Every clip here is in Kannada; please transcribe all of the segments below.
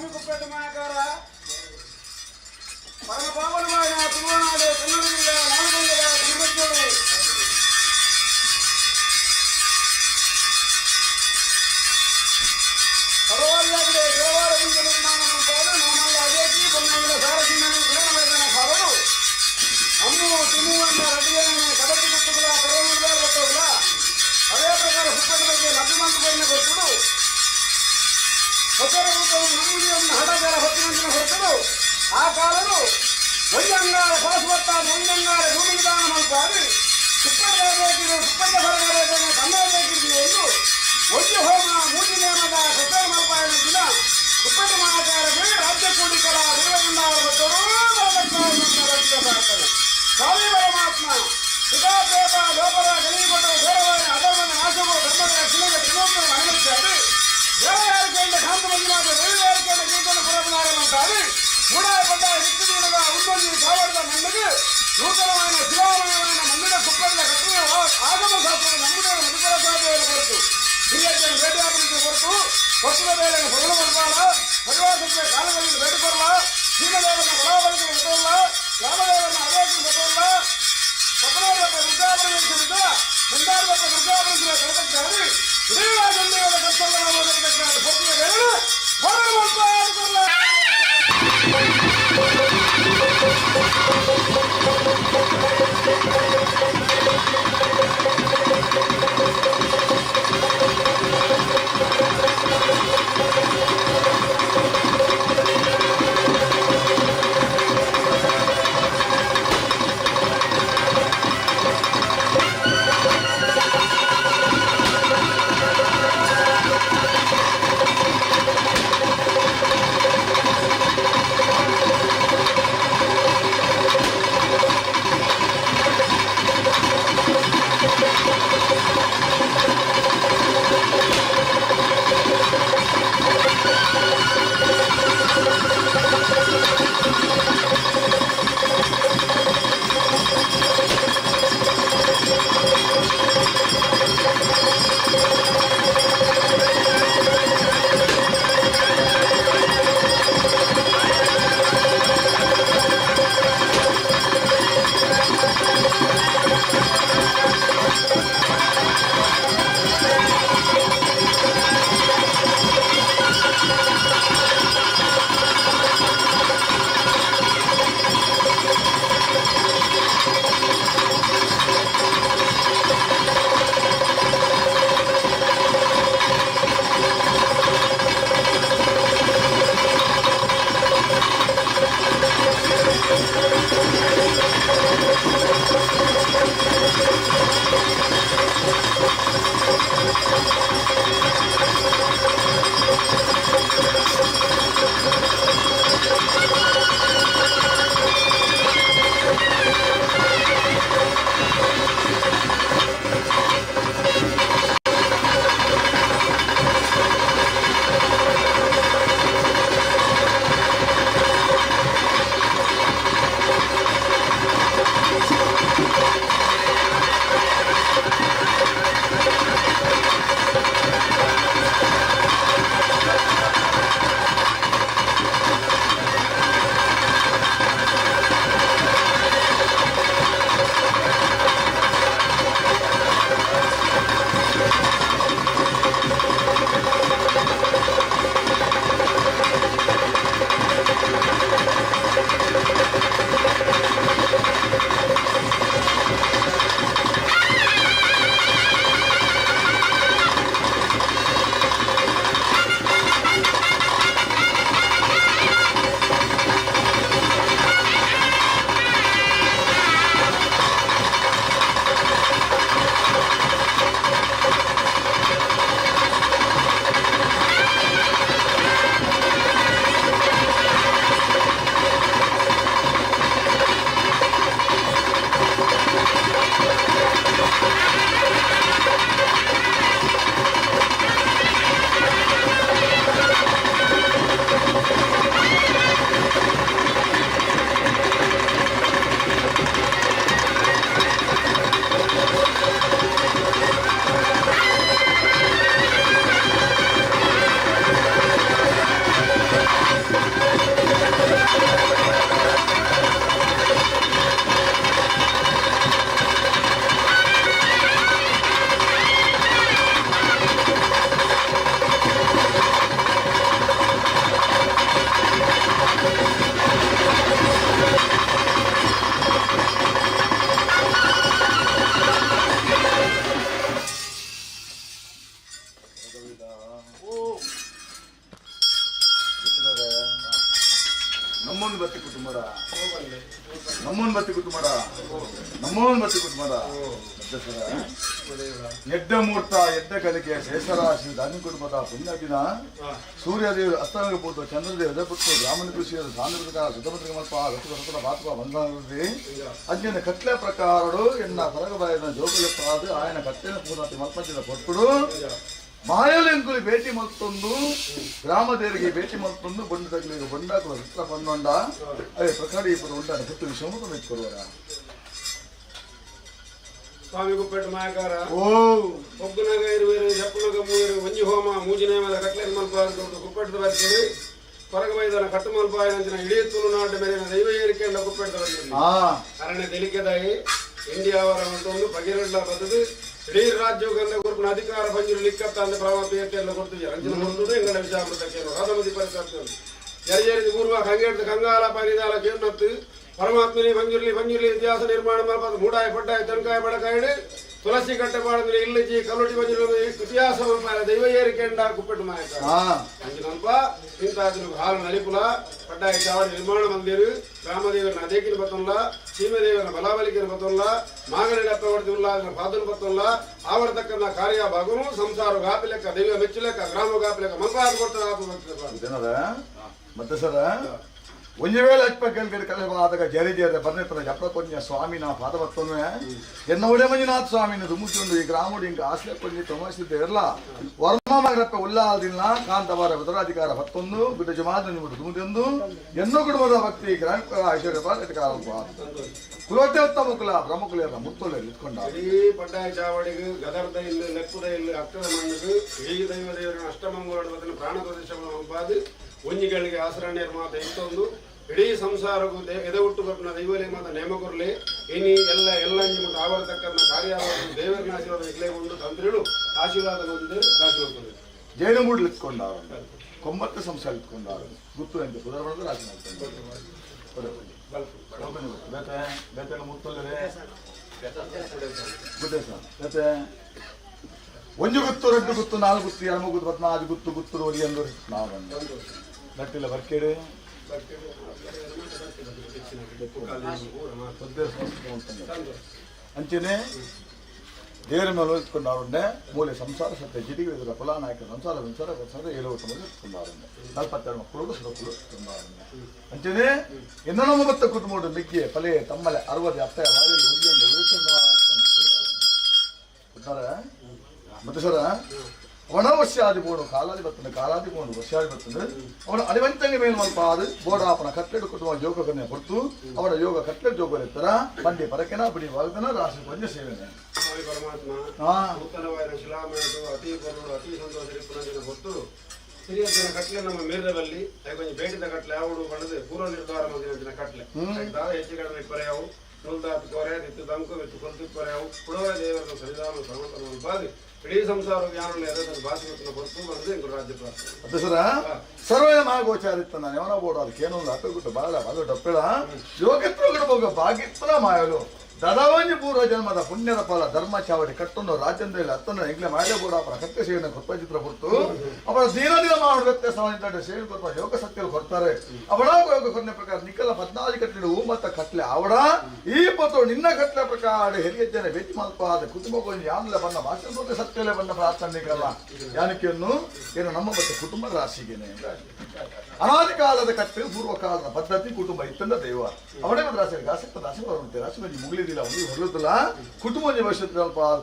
ಸ್ವಾಮಿ ಕುಪ್ಪೇಟ ಮಹಾಕಾರ ಪರಮ ಪಾವನವಾದ ತುಳುನಾಡು ಕನ್ನಡ ಜಿಲ್ಲೆ ನಾಲ್ಗೊಂದರ ಕನ್ನಡಗಳು ಪರವಾಗಿಯಾಗಿದೆ ದೇವಾಲಯ ನಿರ್ಮಾಣ ಮಾಡುತ್ತಾರೆ. ನಮ್ಮಲ್ಲಿ ಅದೇಕಿ ಬೊಮ್ಮಗಳ ಸಾರಥಿನಲ್ಲಿ ಗುಣವೇದನ ಸಾರರು ಅಮ್ಮು ತುಮುವನ್ನ ರಡಿಯನ್ನೇ ಕದಟಿ ಗುಟ್ಟುಗಳ ಪರಮುಂದಾರ ಗೊತ್ತಲ್ಲ. ಅದೇ ಪ್ರಕಾರ ಹುಪ್ಪದ ಬಗ್ಗೆ ಲಭ್ಯಮಾಂತವನ್ನು ಕೊಟ್ಟರು. ಹೊಸರ ರೂಪವು ನಮ್ಮುಡಿಯನ್ನು ಹಡಗರ ಹೊತ್ತಿನಂತಿನ ಹೊರತರು. ಆ ಕಾಲರು ಒಂದಂಗಾರ ಪಾಸುವತ್ತ ಒಂದಂಗಾರ ಭೂಮಿದಾನ ಮಲ್ಪಾಡಿ ಸುಪ್ಪಡಬೇಕಿರು ಸುಪ್ಪದ ಹೊರಗಡೆ ಕನ್ನಡಬೇಕಿರು ಎಂದು ಒಂದು ಹೋಮ ಮೂತಿ ನೇಮದ ಸತ್ತರ ಮಲ್ಪಾಯನ ದಿನ ಸುಪ್ಪದ ಮಹಾಚಾರಕ್ಕೆ ರಾಜ್ಯ ಕೂಡಿಕಲ ಗುರುವಂದಾರ ಭಕ್ತರು ಬರಬೇಕಾಗುತ್ತದೆ. ಸ್ವಾಮಿ ಪರಮಾತ್ಮ ಸುಧಾಪೇತ ಲೋಪದ ಗಲಿಗೊಟ್ಟು ಘೋರವಾದ ಅಧರ್ಮದ ನಾಶಗಳು ಧರ್ಮಗಳ ಶಿಲೆಗೆ ತ್ರಿಲೋಕದ ಅನುಮತಿಸಿ ದೇವಯಾರಿಕೆಯಿಂದ ಕಾಂತ ಮಂಜುನಾಥ ದೇವಯಾರಿಕೆಯಿಂದ ಕೀರ್ತನ ಪುರಮನಾರನಂತಾಗಿ ಮೂಡಾಯಪಟ್ಟ ಹಿಕ್ಕುದೀನದ ಉನ್ನೊಂದಿ ಕಾವಡದ ಮಣ್ಣಿಗೆ ನೂತನವಾದ ಶಿಲಾಮಯವಾದ ಮಂದಿರ ಕುಪ್ಪದ ಕಟ್ಟುವ ಆಗಮ ಶಾಸ್ತ್ರ ನಮ್ಮದೇ ಮಧುಕರ ಸಾಧ್ಯವನ್ನು ಕೊಟ್ಟು ಹಿರಿಯಜ್ಜನ ಭೇಟಿಯಾಗಲಿಕ್ಕೆ ಹೊರತು ಹೊಸದ ಬೇಳೆಯನ್ನು ಹೊರಳು ಬರ್ಬಾಳ ಪರಿವಾಸಕ್ಕೆ ಕಾಲಗಳಿಗೆ ಭೇಟಿ ಬರಲ್ಲ. ಶ್ರೀಮದೇವನ ಬಲಾಬಲಿಗೆ ಗೊತ್ತಲ್ಲ. ರಾಮದೇವನ ಅದೇಕಿ ಗೊತ್ತಲ್ಲ. ಪತ್ರಾರಪ್ಪ ದುರ್ಗಾಪುರವಿಸಿದ ಚಂದಾರಪ್ಪ ದುರ್ಗಾಪುರಸಿದ ಕಳಕಟ್ಟಾಗಿ ಶ್ರೀರಾಜಂದೇವರ ಕರ್ತವ್ಯ ಮೊದಲಿಗೆ ಪೊತ್ತಿಗೆ ಬೇರೆ ಹೊರಡು ಬರ್ಬಾಳ. ನಮ್ಮೋನ್ ಬತ್ತಿ ಕುಟುಂಬರ ನಮ್ಮೋನ್ ಬತ್ತಿ ಕುಟುಂಬರ ನಮ್ಮೋನ್ ಬತ್ತಿ ಕುಟುಂಬರ ಎಡ್ಡ ಮುಹೂರ್ತ ಎಡ್ಡ ಕಲಿಕೆ ಶೇಷರಾಶಿ ಧಾನ್ಯ ಕುಟುಂಬದ ಪುಣ್ಯ ದಿನ ಸೂರ್ಯದೇವರು ಅಸ್ತಂಗ ಪೂರ್ತ ಚಂದ್ರದೇವ ಎದಪುತ್ತು ಬ್ರಾಹ್ಮಣ ಕೃಷಿಯ ಸಾಂದ್ರಕ ಸುಧಮತ್ರ ಮಲ್ಪ ರಸರ ಬಾತ್ವ ಬಂಧಿ ಅಜ್ಞನ ಕಟ್ಲೆ ಪ್ರಕಾರಡು ಎನ್ನ ಪರಗಬಾಯನ ಜೋಗಲೆಪ್ಪಾದು ఆయన ಕಟ್ಟೆನ ಪೂರ್ಣತಿ ಮಲ್ಪಂಚಿನ ಕೊಟ್ಟುಡು ಮಾಯಲೆಂಕುಲಿ ಭೇಟಿ ಮತ್ತೊಂದು ಗ್ರಾಮದೇವರಿಗೆ ಭೇಟಿ ಮತ್ತೊಂದು ಬಂಡು ತಗಲಿಗೆ ಬಂಡಾಕುಲ ಚಿತ್ರ ಬಂದೊಂಡ ಅದೇ ಪ್ರಕಾರ ಇಬ್ಬರು ಉಂಟಾನೆ ಪುತ್ತು ವಿಷಯ ಮೆಚ್ಕೊಡುವರ ಸ್ವಾಮಿ ಗುಪ್ಪೆಟ್ಟು ಮಾಯಕಾರ ಒಗ್ಗುನಾಗ ಇರುವರು ಜಪ್ಪನಾಗ ಮೂವರು ಒಂಜಿ ಹೋಮ ಮೂಜಿನ ಮೇಲೆ ಕಟ್ಲೆ ಮಲ್ಪ ಗುಪ್ಪೆಟ್ಟದ ಬರ್ತೀವಿ ಹೊರಗೆ ಬೈದನ ಕಟ್ಟು ಮಲ್ಪ ಅಂಚಿನ ಇಡೀ ತುಳುನಾಡು ಮೇಲಿನ ದೈವ ಏರಿಕೆಯಿಂದ ಗುಪ್ಪೆಟ್ಟದ ಅರಣ್ಯ ತೆಲಿಕೆದಾಯಿ ಇಂಡಿಯಾ ಅವರ ಒಂದು ಬಗೆರಡ್ಲ ಬದದು ಇಡೀ ರಾಜ್ಯೋಗಂದ ಗುರುಪಿನ ಅಧಿಕಾರ ಬಂಜಿರು ಲಿಕ್ಕತ್ತ ಅಂದ ಪ್ರವಾಪಿಯತ್ತೆಲ್ಲ ಕೊಡ್ತೀವಿ ಅಂಚಿನ ಮುಂದುಡು ಎಂಗಡ ವಿಷಾಮೃತಕ್ಕೆ ರಾಧಮದಿ ಪರಿಸರ ಜರಿಜರಿದು ಪೂರ್ವ ಕಂಗೇಡ್ದು ಕಂಗಾಲ ಪರಿದಾಲ ಜೀರ್ಣತ್ತು ಪರಮಾತ್ಮನಿ ಬಂಜಿರ್ಲಿ ಇತಿಹಾಸ ನಿರ್ಮಾಣ ಮಾಡ್ಬಾರ್ದು ಮೂಡಾಯ ಪಡ್ಡಾಯ ತನಕಾಯ ಬಡಕಾಯಿಡು ತುಳಸಿ ಕಟ್ಟೆ ಮಾಡಿದ್ರೆ ಇಲ್ಲಿಜಿ ಕಲ್ಲುಟಿ ಬಂಜಿರು ಇತಿಹಾಸ ದೈವ ಏರಿಕೆಂಡ ಗುಪ್ಪೆಟ್ಟು ಮಾಯಕ ಅಂಚಿನಲ್ಪ ಇಂತಾದ್ರು ಹಾಲು ನಲಿಪುಲ ಪಡ್ಡಾಯ ಚಾವಡಿ ನಿರ್ಮಾಣ ಮಂದಿರು ರಾಮದೇವರನ್ನ ಅದೇಕಿನ ಬತ್ತೊಲ್ಲ ಸೀಮೆದೇವರನ್ನ ಬಲಾಬಲಿಕಿನ ಬತ್ತೊಲ್ಲ ಮಾಗಡಿಡಪ್ಪ ಹೊಡೆದಿಲ್ಲ ಅದನ್ನ ಪಾದನ ಬತ್ತೊಲ್ಲ ಆವರ್ತಕ್ಕನ್ನ ಕಾರ್ಯ ಭಾಗನು ಸಂಸಾರ ಗಾಪಿಲೆಕ್ಕ ದೈವ ಮೆಚ್ಚಲೆಕ್ಕ ಗ್ರಾಮ ಗಾಪಿಲೆಕ್ಕ ಮಂಪಾದ ಕೊಡ್ತಾರೆ ಮತ್ತೆ ಸರ ಒಂದು ವೇಳೆ ಹಚ್ಬೇಕಂದ್ರೆ ಕಲೆವಾದಾಗ ಜರಿಜೇರ ಬರ್ನೆತ್ತರ ಜಪ್ರಕೊಂಜ ಸ್ವಾಮಿನ ಪಾದವತ್ತೊಂದು ಎನ್ನ ಒಡೆ ಮಂಜುನಾಥ ಸ್ವಾಮಿನ ದುಮ್ಮುಚ್ಚೊಂದು ಈ ಗ್ರಾಮೋಡಿ ಇಂಕ ಆಶ್ರಯ ಕೊಂಜಿ ತೊಮಸಿದ್ದೇರಲ್ಲ ವರ್ಮಮಗ್ರಪ್ಪ ಉಲ್ಲಾದಿಲ್ಲ ಕಾಂತವಾರ ಉತ್ತರಾಧಿಕಾರ 11 ಗುಡ್ಡ ಜಮಾದ ನಿಮ್ಮದು ದುಮ್ಮುದೊಂದು ಎನ್ನೋ ಕುಟುಂಬದ ಭಕ್ತಿ ಗ್ರಾಮ ಐಶ್ವರ್ಯ ಕುಲೋತ್ಯೋತ್ತಮ ಕುಲ ಪ್ರಮುಖಲ ಮುತ್ತೊಲೆ ಇಟ್ಕೊಂಡ ಇಡೀ ಪಡ್ಡಾಯ ಚಾವಡಿಗೆ ಗದರ್ದ ಇಲ್ಲಿ ಲೆಕ್ಕುದ ಇಲ್ಲಿ ಅಕ್ಕದ ಮಣ್ಣಿಗೆ ಇಡೀ ದೈವ ದೇವರ ಅಷ್ಟಮಂಗಳ ಪ್ರಾಣ ಪ್ರದೇಶಗಳು ಹಂಪಾದು ಒಂಜಿಗಳಿಗೆ ಆಸರ ನಿರ್ಮಾತ ಇತ್ತೊಂದು ಇಡೀ ಸಂಸಾರಕ್ಕೂ ಎದೆ ಹುಟ್ಟು ಬಪ್ಪನ ದೈವಲೆ ಮಾತ ನೇಮ ಕೊರ್ಲಿ ಇನಿ ಎಲ್ಲ ಅಂಜಿಮುಟ್ಟು ಆವರ್ತಕ್ಕನ್ನ ಕಾರ್ಯವಾದ ದೇವರಿನ ಆಶೀರ್ವಾದ ಇಟ್ಲೇಗೊಂಡು ತಂತ್ರಿಗಳು ಆಶೀರ್ವಾದ ಹೊಂದಿದೆ ದಾಖಲೆ ಜೈನ ಮೂಡ್ಲು ಇಟ್ಕೊಂಡ ಕೊಮ್ಮತ್ತ ಸಂಸಾರ ಇಟ್ಕೊಂಡ ಗುತ್ತು ಅಂತ ಸುಧಾರಣೆ ರಾಶಿ ಬೇತೆಲ್ಲ ಮುತ್ತಲ್ಲೇ ಬೇತೆ ಒಂದು ಗುತ್ತು 2 ಗುತ್ತು 4 ಗುತ್ತು 2 ಗುತ್ತು 14 ಗುತ್ತು ಗುತ್ತು ರೋಡಿ ಅಂದ್ರು ನಾವು ಗಟ್ಟಿಲ್ಲ ಬರ್ಕೇಡು ಅಂಚೆನೆ ದೇವರ ಮೇಲೆ ಇಟ್ಕೊಂಡವ್ರನ್ನೇ ಮೂಲೆ ಸಂಸಾರ ಸತ್ಯ ಜಿಟಿಗೆ ಇದರ ಫಲಾನಾಯಕ ಸಂಸಾರ 7 ವರ್ಷ ಇಟ್ಕೊಂಡವ್ರನ್ನೇ 42 ಮಕ್ಕಳು ಸುರಕ್ಕಳು ಇಟ್ಕೊಂಡವ್ರನ್ನೇ ಅಂಚೆನೆ ಇನ್ನೂ 30 ಕುಟುಂಬ ಮಿಕ್ಕಿ ಫಲೆ ತಮ್ಮಲೆ 60 ಅತ್ತೆ ಬಾಯಲ್ಲಿ ಹುಡುಗಿಯನ್ನು ಉಳಿಕೊಂಡ್ರೆ ಮತ್ತೆ ಸರ ಅವನ ವರ್ಷಾದಿ ಬೋಡು ಕಾಲಾದಿ ಬೋಡು ವರ್ಷಾದಿ ಬರ್ತದೆ ಅವನ ಅಳಿವಂತಂಗೆ ಮೇಲೆ ಮಲ್ಪಾದು ಬೋಡಾಪನ ಕಟ್ಲೆಡು ಕುಟುಂಬ ಯೋಗಕನ್ನೇ ಹೊರತು ಅವರ ಯೋಗ ಕಟ್ಲೆಡ್ ಜೋಗಲಿತ್ತರ ಬಂಡಿ ಪರಕೆನ ಬಿಡಿ ವಾಗ್ದನ ರಾಶಿ ಪಂಚ ಸೇವೆನೆ ಪರಮಾತ್ಮ ನೂತನವಾದ ಶಿಲಾಮಯದು ಅತಿ ಬರುಡು ಅತಿ ಸಂತೋಷ ಹೊತ್ತು ಹಿರಿಯಜ್ಜನ ಕಟ್ಲೆ ನಮ್ಮ ಮೇರದಲ್ಲಿ ಕೊಂಚ ಬೇಟಿದ ಕಟ್ಲೆ ಯಾವುದು ಬಣ್ಣದ ಪೂರ್ವ ನಿರ್ಧಾರ ಮಂದಿನ ಕಟ್ಲೆ ಹೆಚ್ಚು ಕಡಿಮೆ ಪರ್ಯಾವು ನೂಲ್ದಾತ್ ಕೊರೆ ನಿತ್ತು ದಂಕು ವೆತ್ತು ಕೊಲ್ತು ಪರ್ಯಾವು ಪುಡವ ದೇವರ ಸರಿದಾನ ಸಮತನ ಬಾದಿ ಇಡೀ ಸಂಸಾರ ಜ್ಞಾನ ಅದನ್ನು ಭಾಷೆನ ಹೊರತು ಬಂದು ಎಂಗು ರಾಜ್ಯ ಪ್ರಾರ್ಥನೆ ಅದು ಸರ ಸರ್ವೇ ಮಾಗೋಚಾರಿತ್ತ ನಾನು ಯವನ ಬೋಡು ಅದಕ್ಕೆ ಏನೋ ಒಂದು ಅಪ್ಪಗುಟ್ಟು ಬಾಳ ಅದು ಡಪ್ಪೆಳ ಯೋಗತ್ರ ಹೋಗ ಭಾಗಿತ್ತನ ಮಾಯಲು ದಡವಂಜಿ ಪೂರ್ವ ಜನ್ಮದ ಪುಣ್ಯದ ಫಲ ಧರ್ಮ ಚಾವಡಿ ಕಟ್ಟೊಂದು ರಾಜ್ಯದಲ್ಲಿ ಹತ್ತನ್ನು ಎಂಗ್ಲೆ ಮಾಯಲೆ ಬೋಡ ಅವರ ಕತ್ತೆ ಸೇವೆನ ಕೊತ್ಪಚಿತ್ರ ಹೊರತು ಅವರ ದಿನ ಮಾಡೋ ವ್ಯಕ್ತಿ ಸಮಾನ ಸೇವೆ ಕೊಟ್ಟ ಯೋಗ ಸತ್ಯಗಳು ಕೊಡ್ತಾರೆ ಅವಳ ಯೋಗ ಕೊನೆ ಪ್ರಕಾರ ನಿಖಲ 14 ಕಟ್ಲೆ ಮತ್ತ ಕಟ್ಲೆ ಅವಡ ಈ ಪತ್ತು ನಿನ್ನ ಕಟ್ಲೆ ಪ್ರಕಾರ ಹೆರಿಗೆಜ್ಜನೆ ಭೇಟಿ ಮಲ್ಪಾದ ಕುಟುಂಬ ಯಾನಲೆ ಬಂದ ಭಾಷೆ ಸತ್ಯಲೆ ಬಂದ ಪ್ರಾರ್ಥನೆಗಲ್ಲ ಯಾನಕ್ಕೆಯನ್ನು ಏನು ನಮ್ಮ ಮತ್ತೆ ಕುಟುಂಬ ರಾಶಿಗೆನೆ ಅನಾದಿ ಕಾಲದ ಕಟ್ಟು ಪೂರ್ವ ಕಾಲದ ಪದ್ಧತಿ ಕುಟುಂಬ ಇತ್ತಂದ ದೈವ ಅವನೇ ಒಂದು ರಾಶಿ ಆಸಕ್ತ ರಾಶಿ ಬರುತ್ತೆ ರಾಶಿ ಬಂದು ಮುಗಿಲಿದಿಲ್ಲ ಒಂದು ಹೊರಲುತ್ತಿಲ್ಲ ಕುಟುಂಬ ಭವಿಷ್ಯತ್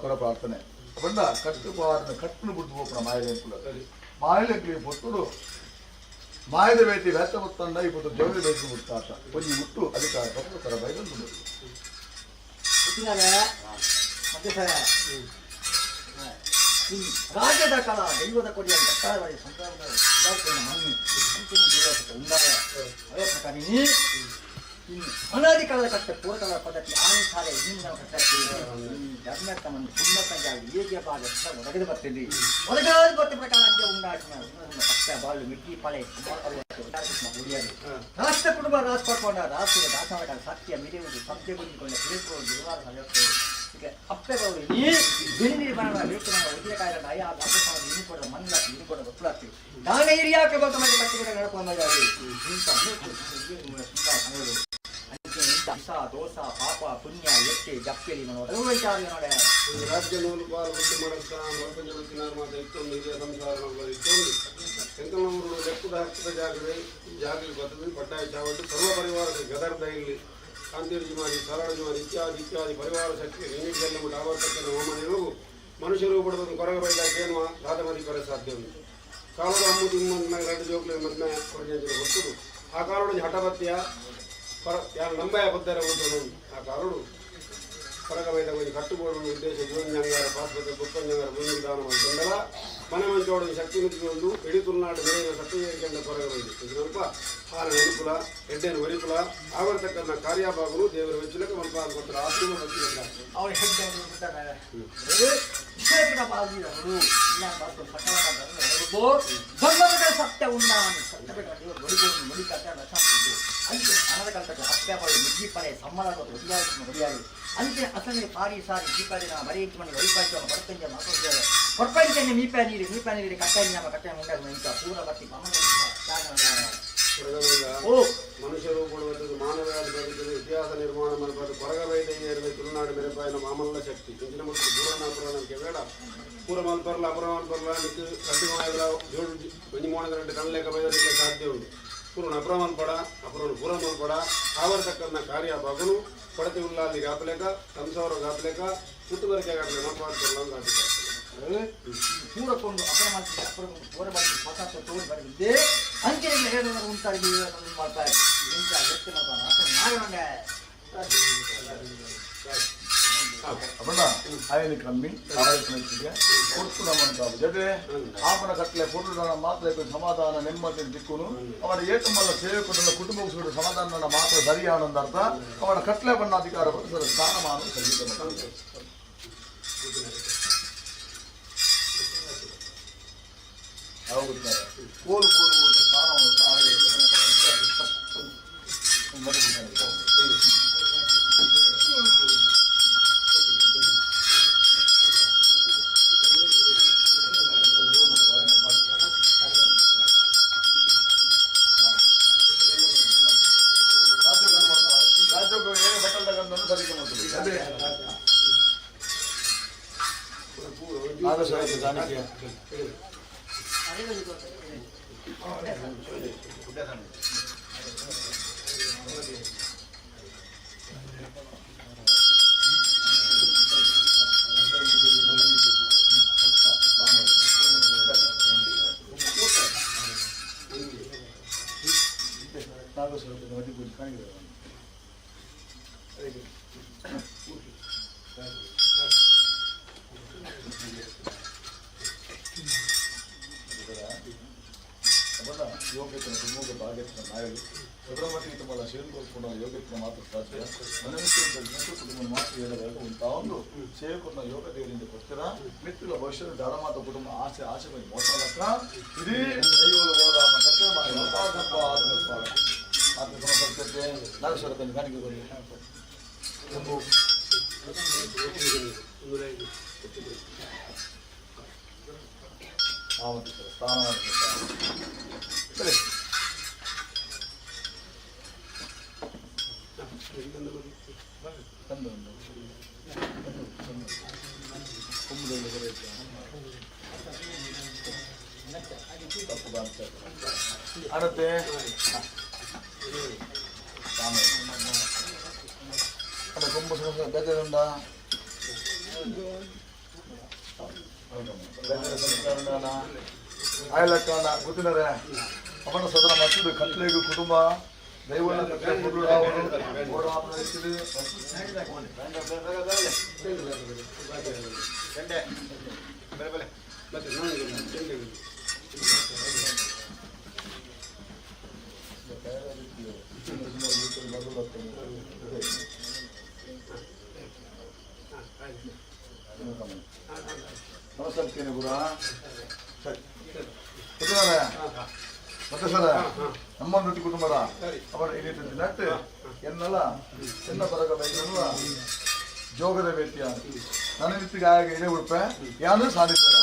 ಕೊಡ ಪ್ರಾರ್ಥನೆ ಬಂದ ಕಟ್ಟನ್ನು ಬಿಟ್ಟು ಹೋಗೋಣ ಮಾಯಲೆಂಕಲಿ ಪೊತ್ತುಡು ಮಾಯದ ಬೇಟಿ ವ್ಯಾಸ ಮುತ್ತಂಡ ಇವತ್ತು ಜೋಗಿ ಬೇಟಿ ಮುಟ್ಟಾತ ಒಂದು ಮುಟ್ಟು ಅಧಿಕಾರ ತರ ಬೈದಂದು ರಾಜ್ಯದ ಕಲಾ ದೈವದ ಕೊಡಿಯ ಕಟ್ಟಾಯವಾಗಿ ಸಂಪ್ರದಾಯ ಮಣ್ಣು ಉಂಟಾಯ ಅದೇ ಪ್ರಕಾರ ಅನಾದಿ ಕಾಲದ ಕಟ್ಟ ಪೂರ್ವಕಾಲ ಪದ್ಧತಿ ಆನುಸಾರ ಹಿಂದಿನ ಕಟ್ಟಕ್ಕೆ ಧರ್ಮಕ್ಕ ಒಂದು ಪುಣ್ಯಕ್ಕಾಗಿ ಹೇಗೆ ಭಾಗ ಒದಗದು ಬರ್ತಿದ್ವಿ ಒದಗಾದ ಗೊತ್ತ ಪ್ರಕಾರ ಅಜ್ಜ ಉಂಟಾಟಿನ ಕಷ್ಟ ಬಾಳು ಮಿಟ್ಟಿ ಪಳೆ ರಾಷ್ಟ್ರ ಕುಟುಂಬ ರಾಜ್ ಪಡ್ಕೊಂಡ ರಾಷ್ಟ್ರೀಯ ದಾಸವಾಡ ಸತ್ಯ ಮಿಡಿಯುವುದು ಸತ್ಯ ಗುಂಜಿಕೊಂಡ ತಿಳಿದುಕೊಂಡು ಗುರುವಾರ ಅಪ್ಪೆಗಳು ಈ ಬಿಂದಿರಿ ಬಣ್ಣ ಬೇಕು ನಮ್ಮ ಉದ್ದಿನಕಾಯಿ ಅಯ್ಯ ಅಪ್ಪ ಇನ್ನು ಕೂಡ ಮಣ್ಣಾಕಿ ಇನ್ನು ಕೂಡ ಗೊತ್ತಾಗ್ತಿ ನಾನೇ ಹಿರಿಯಾಕೆ ಬಂದ ಮೇಲೆ ಮತ್ತೆ ಕೂಡ ನಡ್ಕೊಂಡು ಇಂಥ ದೋಸ ಪಾಪ ಪುಣ್ಯ ಎತ್ತಿ ಜಪ್ಪೆಲಿ ನೋಡೋದು ನೋಡೆ ರಾಜ್ಯ ನೂಲು ಪಾಲು ಬುದ್ಧಿ ಮಾಡಕ್ಕ ಮಲ್ಪಂಜ ಬುದ್ಧಿನಾರು ಮಾತ ಇತ್ತೊಂದು ಹಿರಿಯ ಸಂಸಾರ ಇತ್ತೊಂದು ಎಂಕನೂರು ಲೆಕ್ಕದ ಹಕ್ಕದ ಜಾಗಲಿ ಬರ್ತದೆ ಪಟ್ಟಾಯ ಚಾವಟ್ಟು ಸರ್ವ ಪರಿವಾರದ ಗದರ್ದ ಇಲ್ಲಿ ಕಾಂತಿರ್ಜಿ ಮಾಡಿ ಸರಳಜಿ ಮಾಡಿ ಇತ್ಯಾದಿ ಪರಿವಾರ ಶಕ್ತಿ ನಿನ್ನಿಗೆಲ್ಲ ಮುಟ್ಟು ಆವರ್ತಕ್ಕೆ ಹೋಮನೆಯೂ ಮನುಷ್ಯರು ಬಿಡೋದು ಕೊರಗ ಬೈದಾಕೇನು ಸಾಧಮದಿ ಕೊರೆ ಸಾಧ್ಯ ಉಂಟು ಕಾಲದ ಅಮ್ಮು ತಿಮ್ಮನ ಎರಡು ಜೋಕ್ಲಿ ಮದ್ಮೆ ಕೊರಜಂಜರು ಗೊತ್ತದು ಆ ಕಾಲದ ಹಠಭತ್ಯ ಯಾರು ನಂಬಯ ಬದ್ದರೆ ಓದೋದು ಆ ಕಾಲಡು ಕೊರಗ ಬೈದ ಕೊಂಚ ಕಟ್ಟುಬೋಡು ಉದ್ದೇಶ ಜೀವನಂಗಾರ ಪಾಸ್ಪತ್ರೆ ಗುಪ್ಪಂಜಂಗಾರ ಭೂಮಿ ದಾನ ಮಾಡಿಕೊಂಡಲ್ಲ ಮನೆ ಮಂಚೋಡು ಶಕ್ತಿ ನುಚ್ಚಿಕೊಂಡು ಇಡೀ ತುಳುನಾಡು ಬೆಳೆಯುವ ಸತ್ಯಜೇರಿಕೊಂಡ ಕೊರಗ ಬೈದು ಇದರಲ್ಪ ಹಾಲು ನೆನಪುಲ ಎಡ್ಡೆನು ವರಿಪುಲ ಆವರ್ತಕ್ಕನ್ನ ಕಾರ್ಯಭಾಗರು ದೇವರ ವೆಚ್ಚಲಕ್ಕೆ ಮಲ್ಪ ಅನ್ಕೊಡ್ತಾರೆ ಆತ್ಮ ವೆಚ್ಚಲ ಅವರ ಹೆಜ್ಜೆ ಸತ್ಯ ಉಂಟಾನು ಅಂತೆ ಹಣದ ಕಲ್ಪಕ್ಕೆ ಅಪ್ಪ್ಯಾಪಗಳು ಮುಗ್ಗಿಪಡೆ ಸಂಬಳದ ಹೊಡಿಯಾಗಿ ಅಂತೆ ಅಸಲಿ ಸಾರಿ ದೀಪಾದಿನ ಮರೆಯಿಟ್ಟು ಮನೆ ವೈಪಾಯ್ಯವನ್ನು ಬರ್ತಂಜ ಮಾತಾಡ್ತಾರೆ ಹೊರಪಂಚನೆ ಮೀಪ್ಯಾ ನೀರಿ ಕಟ್ಟಾಗಿ ನಮ್ಮ ಕಟ್ಟಾಗಿ ಮುಂದಾಗಿ ಇಂಥ ಪೂರ ಬರ್ತಿ ಮನುಷ್ಯರು ಕೊಡುವಂಥದ್ದು ಮಾನವವಾದ ಬದುಕಿನ ಇತಿಹಾಸ ನಿರ್ಮಾಣ ಮಾಡಬಾರ್ದು ಕೊರಗ ವೈದ್ಯ ತುಳುನಾಡು ಮೆರೆಪಾಯಿನ ಮಾಮಲ್ಲ ಶಕ್ತಿ ಇಂಚಿನ ಮತ್ತು ಪೂರ್ಣಕ್ಕೆ ಬೇಡ ಪೂರ ಮಲ್ಪರ್ಲ ಅಪರ ಮಲ್ಪರ್ಲ ನಿಂತು ಕಟ್ಟಿ ಮಾಡಿದ್ರ ಜೋಡು ಒಂಜಿ ಮೋಣದ ರೆಂಡು ಕಣ್ಣಲೆಕ್ಕ ಬೈದಲಿಕ್ಕೆ ಸಾಧ್ಯ ಉಂಟು ಪೂರ್ಣ ಅಪರ ಮಲ್ಪಡ ಅಪರನು ಪೂರ ಮಲ್ಪಡ ಆವರ್ತಕ್ಕನ್ನ ಕಾರ್ಯ ಬಗನು ಕೊಡತಿ ಉಲ್ಲಾದಿ ಗಾಪಲೇಕ ಸಂಸಾರ ಗಾಪಲೇಕ ಸುತ್ತುವರಿಕೆ ಗಾಪಲೆ ನಪ್ಪಾಡ್ಕೊಳ್ಳ ಅಂತ ಕೂಡಕೊಂಡು ಅಪರ ಪೂರ ಮಾಡಿ ಹೊಸ ತೋಡಿ ಬರೆದಿದ್ದೆ ಅಂಚೆಗೆ ಹೇಳಿದ್ರೆ ಉಂಟಾಗಿ ಮಾಡ್ತಾರೆ ಇಂಥ ವ್ಯಕ್ತಿ ಮಾಡೋಣ ಅಪ್ಪಣ್ಣ ఆయన కమ్మి ఆలోచనగా కొడుతున్నామంటారు జటే ఆపన కట్లే పొరుడు మాత్ర సమాధాన నెమ్మది దిక్కును ಅವನ ಏತು ಮಲ್ಲ ಸೇವಕರನ್ನ ಕುಟುಂಬ ಸಮಾಧಾನ ಮಾತ್ರ ಸರಿಯಾನಂದ ಅರ್ಥ ಅವನ ಕಟ್ಲೆ ಬಣ್ಣ ಅಧಿಕಾರ ಪಡಿಸಿದ ಸ್ಥಾನಮಾನ ಸಲ್ಲಿಸಬೇಕು ಆಗುತ್ತಾರೆ ಕೋಲು ಸ್ಥಾನವನ್ನು ಯೋಗ್ಯತೆ ಮೂಗ ಭಾಗ್ಯತೆ ನಾಯಲು ಸುಬ್ರಹ್ಮಣ್ಯ ತುಂಬ ಸೇರಿಕೊಳ್ಕೊಂಡ ಯೋಗ್ಯತೆ ಮಾತ್ರ ಸಾಧ್ಯ ಮನೆಮಿತ್ರ ಕುಟುಂಬ ಮಾತ್ರ ಹೇಳಬೇಕು ಅಂತ ಒಂದು ಸೇವಕರನ್ನ ಯೋಗ ದೇವರಿಂದ ಕೊಡ್ತೀರ ಮಿತ್ರರ ಭವಿಷ್ಯದ ದಾಳ ಮಾತ್ರ ಕುಟುಂಬ ಆಸೆ ಬಗ್ಗೆ ಮೋಸಲಕ್ಕ ಇಡೀ ದೈವಗಳು ಹೋರಾಟ ಕರ್ತವ್ಯ ಮಾಡಿ ಆತ್ಮಕರ್ತವ್ಯ ನಾಗೇಶ್ವರ ತಂದು ಕಾಣಿಕೆ ಬರಲಿ ಸ್ಥಾನ ಸರಿ ಅನತೆ ಕೊಂಬ ಬೇಜಾರುಂಡ ಆಯ್ಲಕ್ಕ ಗೊತ್ತಿಲ್ಲರೆ ಅವನ ಸದನ ಮತ್ತದು ಕತ್ಲೆಗೂ ಕುಟುಂಬ ದೈವನ ಕತ್ಲೆ ಕುಟುಂಬ ನಮಸ್ಕಾರಕ್ಕೇನೆ ಗುರ ಸರಿ ಮತ್ತೆ ಸರ ನಮ್ಮ ನೃತ್ಯ ಕುಟುಂಬದ ಅವರ ಈ ರೀತಿ ನಟ್ಟು ಎನ್ನಲ್ಲ ಎನ್ನ ಬರಗ ಬೈದಲ್ಲ ಜೋಗದ ವ್ಯಕ್ತಿಯಾನು ನನ್ನ ವಿತ್ತಿಗೆ ಆಗ ಇಡೇ ಉಡುಪೆ ಯಾನು ಸಾಧಿಸಿದ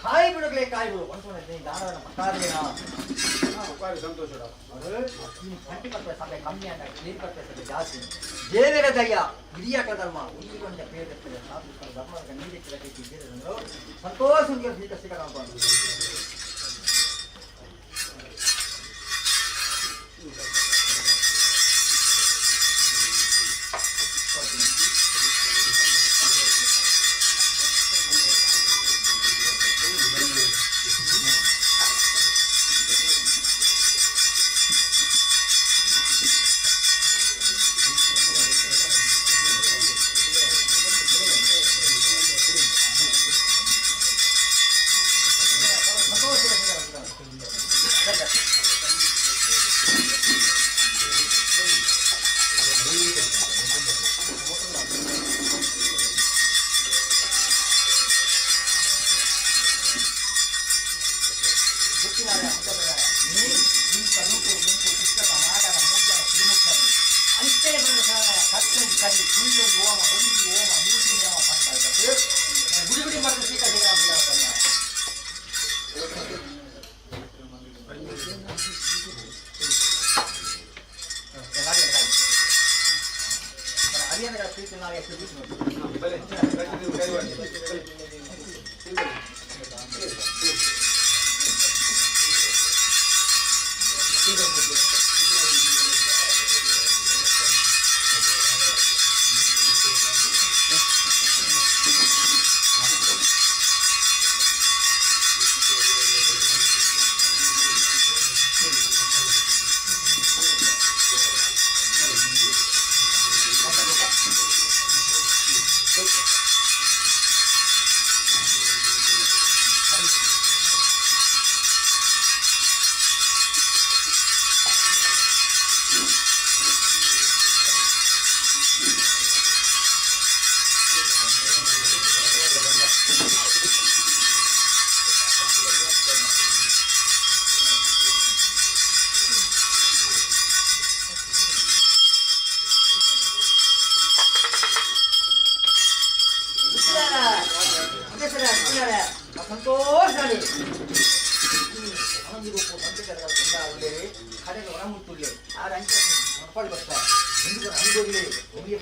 ಕಾಯಿ ಬಿಡುಗಲೆ ಕಾಯಿ ಬಿಡು ಅನ್ಕೊಂಡಿದ್ದೀನಿ ದಾನವನ್ನ ಪಟ್ಟಾದೇನಾ ಸಂತೋಷ ಗಂಟೆ ಬರ್ತದೆ ಸಮಯ ಕಮ್ಮಿ ಅಂತ ನೀರು ಬರ್ತದೆ ಜಾಸ್ತಿ ದೇವರ ದಯ್ಯ ಹಿರಿಯ ಧರ್ಮ ಉಳಿದುಕೊಂಡ ಪೇರು ಇರ್ತದೆ ಧರ್ಮದ ನೀರಿಗೆ ಸಂತೋಷ ಸಿಕ್ಕ ಸಂತೋಷ ಕಡೆಗೆ ಹೊರ ಮುಟ್ಟುಗೆ ಆ ರಂಚ ಬರ್ತಾರೆ ಅನುಭವಿಲಿ ನಿಮಗೆ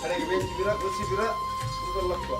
ಕಡೆಗೆ ಬೇಯಿಸಿಬಿರ ಕುದಿಸಿಬಿರ ಕುದಲ್ಲಪ್ಪ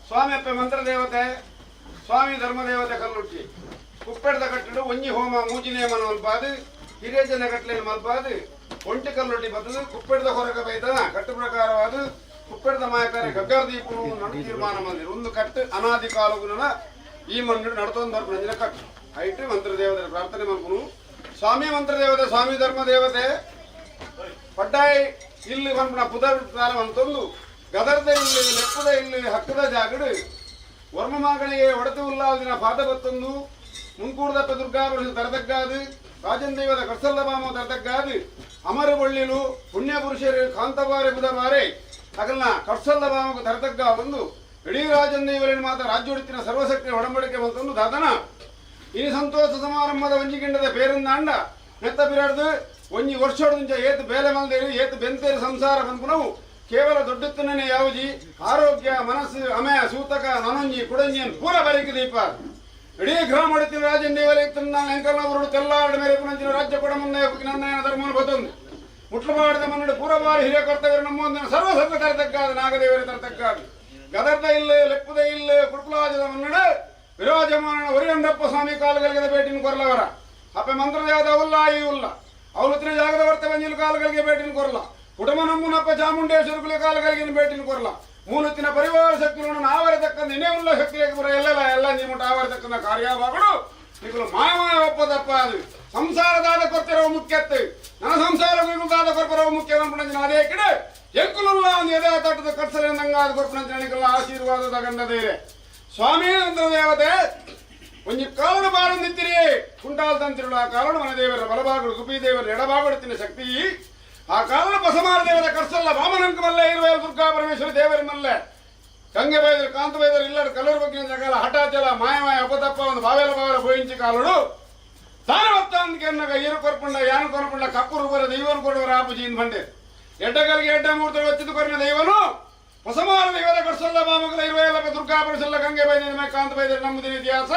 ಸ್ವಾಮಿ ಅಪ್ಪ ಮಂತ್ರ ದೇವತೆ ಸ್ವಾಮಿ ಧರ್ಮದೇವತೆ ಕಲ್ಲುಟ್ಟಿ ಕುಪ್ಪೆಡ್ದ ಕಟ್ಟಡು ಒಂಜಿ ಹೋಮ ಮೂಜಿನೇಮನ ಮಲ್ಪಾದು ಹಿರಿಯ ಜನ ಕಟ್ಲೆನ ಮಲ್ಪಾದು ಒಂಟಿ ಕಲ್ಲುಟ್ಟಿ ಬತ್ತದು ಕುಪ್ಪೆಡ್ದ ಹೊರಗ ಬೈತನ ಕಟ್ಟು ಪ್ರಕಾರವಾದ ಕುಪ್ಪೆಡ್ದ ಮಾಯಕಾರಿ ಗಗ್ಗರ ದೀಪನು ನಡು ತೀರ್ಮಾನ ಮಂದಿರ ಒಂದು ಕಟ್ಟು ಅನಾದಿ ಕಾಲಗುನ ಈ ಮಣ್ಣು ನಡ್ತೊಂದು ಬರ್ಪಂಜಿನ ಕಟ್ಟು ಐಟು ಮಂತ್ರ ದೇವತೆ ಪ್ರಾರ್ಥನೆ ಮಲ್ಪನು ಸ್ವಾಮಿ ಮಂತ್ರ ದೇವತೆ ಸ್ವಾಮಿ ಧರ್ಮ ದೇವತೆ ಪಡ್ಡಾಯಿ ಇಲ್ಲಿ ಬಂದ ಪುದರ್ ಕಾಲ ಅಂತಂದು ಗದರ್ದ ಇಲ್ಲಿ ಲೆಪ್ಪದ ಇಲ್ಲಿ ಹಕ್ಕದ ಜಾಗಡು ವರ್ಮ ಮಗಳಿಗೆ ಒಡತು ಉಲ್ಲಾದಿನ ಪಾದ ಬತ್ತೊಂದು ಮುಂಕೂಡದಪ್ಪ ದುರ್ಗಾಪುರುಷ ತರದಗ್ಗಾದು ರಾಜನ್ ದೈವದ ಕರ್ಸಲ್ಲಭಾಮ ತರದಗ್ಗಾದು ಅಮರ ಬಳ್ಳಿಲು ಪುಣ್ಯ ಪುರುಷರು ಕಾಂತಬಾರೆ ಬುಧಬಾರೆ ಅಗಲ್ನ ಕರ್ಸಲ್ಲಭಾಮకు ತರದಗ್ಗ ಒಂದು ಇಡೀ ರಾಜನ್ ದೈವಲಿನ ಮಾತ ರಾಜ್ಯೋಡಿತಿನ ಸರ್ವಶಕ್ತಿ ಒಡಂಬಡಿಕೆ ಬಂತೊಂದು ದಾದನ ಈ ಸಂತೋಷ ಸಮಾರಂಭದ ಒಂಜಿಗಿಂಡದ ಪೇರಂದಾಂಡ ನೆತ್ತ ಬಿರಾಡ್ದು ಒಂಜಿ ವರ್ಷೋಡ ಏತು ಬೇಲೆ ಮಲ್ದೇರು ಏತು ಬೆಂತೇರು ಸಂಸಾರ ಬಂದ್ಪುನವು ಕೇವಲ ದೊಡ್ಡತನೇ ಯಾವಜಿ ಆರೋಗ್ಯ ಮನಸ್ಸು ಅಮೆ ಸೂತಕ ನನೊಂಜಿ ಕುಡಂಜಿಯನ್ ಪೂರ ಬರಿಕೆ ದೀಪ ಇಡೀ ಗ್ರಾಮ ಹೊಡಿತೀನಿ ರಾಜನ್ ದೇವಲೇ ಎಂಕಲ್ನವರು ತೆಲ್ಲಾಡ ಮೇಲೆ ಪುನಂಚಿನ ರಾಜ್ಯ ಕೊಡ ಮುಂದೆ ನನ್ನಯನ ಧರ್ಮವನ್ನು ಬತ್ತೊಂದು ಮುಟ್ಲು ಮಾಡಿದ ಮನ್ನಡೆ ಪೂರ ಬಾರಿ ಹಿರಿಯ ಕರ್ತವ್ಯ ನಮ್ಮೊಂದಿನ ಸರ್ವಸರ್ವ ತರತಕ್ಕಾದ ನಾಗದೇವರ ತರತಕ್ಕಾದ ಗದರ್ದ ಇಲ್ಲ ಲೆಪ್ಪದ ಇಲ್ಲ ಕುರುಕುಲಾಜದ ಮನ್ನಡೆ ವಿರಾಜಮಾನ ಒರಿಯಂಡಪ್ಪ ಸ್ವಾಮಿ ಕಾಲಗಳಿಗೆ ಭೇಟಿನ ಕೊರಲವರ ಅಪ್ಪೆ ಮಂತ್ರದೇವದ ಉಲ್ಲ ಈ ಉಲ್ಲ ಅವಲುತ್ತಿನ ಜಾಗದ ವರ್ತ ಬಂಜಿಲು ಕಾಲಗಳಿಗೆ ಭೇಟಿನ ಕೊರಲ ಕುಟುಂಬ ನಮ್ಮನಪ್ಪ ಚಾಮುಂಡೇಶ್ವರ ಕಾಲಗಳಿಗೆ ಭೇಟಿನ ಕೊರಲ ಮೂಲತ್ತಿನ ಪರಿವಾರ ಶಕ್ತಿಗಳನ್ನು ಆವರತಕ್ಕಂಥ ಇನ್ನೇ ಉಲ್ಲ ಶಕ್ತಿಗೆ ಬರ ಎಲ್ಲ ನಿಮ್ಮಟ ಆವರತಕ್ಕಂಥ ಕಾರ್ಯವಾಗಳು ನಿಗಳು ಮಾಯಮಾಯ ಒಪ್ಪದಪ್ಪ ಅದು ಸಂಸಾರದಾದ ಕೊರ್ತಿರೋ ಮುಖ್ಯತ್ತೆ ನನ್ನ ಸಂಸಾರ ಗುರುದಾದ ಕೊರ್ಪರೋ ಮುಖ್ಯ ಅದೇ ಕಡೆ ಎಂಕುಲುಲ್ಲ ಒಂದು ಎದೆ ತಟ್ಟದ ಕಟ್ಸರಂದಂಗಾದ ಕೊರ್ಪಣಂತ ನನಗೆಲ್ಲ ಆಶೀರ್ವಾದದ ಗಂಡದೇರೆ ಸ್ವಾಮಿ ಅಂತ ದೇವತೆ ಒಂಜಿ ಕಾಲನ ಬಾರಂದಿತ್ತಿರಿ ಕುಂಟಾಲ್ ತಂತಿರುಳು ಆ ಕಾಲನ ಮನದೇವರ ಬಲಭಾಗಗಳು ಗುಪಿ ದೇವರ ಎಡಭಾಗಡುತ್ತಿನ ಶಕ್ತಿ ಆ ಕಾಲನ ಬಸಮಾರ ದೇವರ ಕರ್ಸಲ್ಲ ವಾಮನಂಕ ಮಲ್ಲ ಇರುವ ದುರ್ಗಾ ಪರಮೇಶ್ವರಿ ದೇವರ ಮಲ್ಲೆ ಗಂಗೆ ಬೈದರು ಕಾಂತ ಬೈದರು ಇಲ್ಲ ಕಲ್ಲೂರು ಬಗ್ಗೆ ಜಗಾಲ ಹಠಾಚಲ ಮಾಯಮಾಯ ಅಪತಪ್ಪ ಒಂದು ಬಾವೆಲ ಬೋಯಿಂಚಿ ಕಾಲುಡು ತಾನವತ್ತಾಂದಿಗೆ ಅನ್ನಗ ಈರು ಕೊರ್ಪುಂಡ ಯಾನು ಕೊರ್ಪುಂಡ ಕಪ್ಪು ರೂಪರ ದೈವನು ಕೊಡುವರ ಆಪುಜಿಯಿಂದ ಬಂಡೆ ಎಡ್ಡಗಲ್ಗೆ ಎಡ್ಡ ಮೂರ್ತಿ ಒತ್ತಿದ್ದು ಕೊರಿನ ದೈವನು ಹೊಸಮಾರ ದೈವದ ಕರ್ಸಲ್ಲ ಬಾಮಗಲ ಇರುವ ದುರ್ಗಾ ಪರಮೇಶ್ವರ ಗಂಗೆ ಬೈದ ಕಾಂತ ಬೈದರು ನಮ್ಮದಿನ ಇತಿಹಾಸ